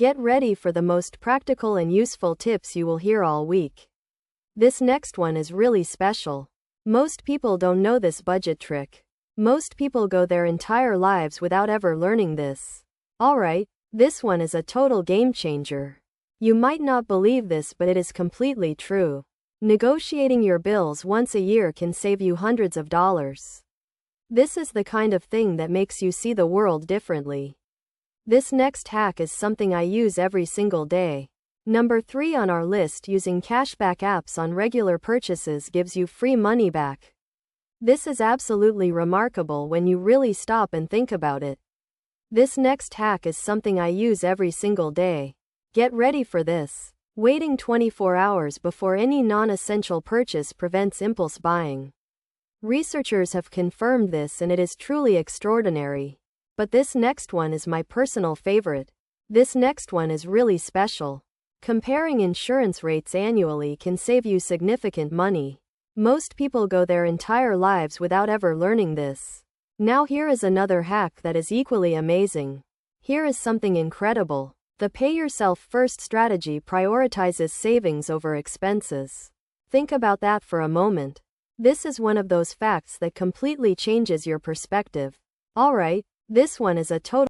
Get ready for the most practical and useful tips you will hear all week. This next one is really special. Most people don't know this budget trick. Most people go their entire lives without ever learning this. Alright, this one is a total game changer. You might not believe this, but it is completely true. Negotiating your bills once a year can save you hundreds of dollars. This is the kind of thing that makes you see the world differently. This next hack is something I use every single day. Number 3 on our list, using cashback apps on regular purchases gives you free money back. This is absolutely remarkable when you really stop and think about it. This next hack is something I use every single day. Get ready for this. Waiting 24 hours before any non-essential purchase prevents impulse buying. Researchers have confirmed this, and it is truly extraordinary. But this next one is my personal favorite. This next one is really special. Comparing insurance rates annually can save you significant money. Most people go their entire lives without ever learning this. Now here is another hack that is equally amazing. Here is something incredible. The pay yourself first strategy prioritizes savings over expenses. Think about that for a moment. This is one of those facts that completely changes your perspective. Alright, this one is a total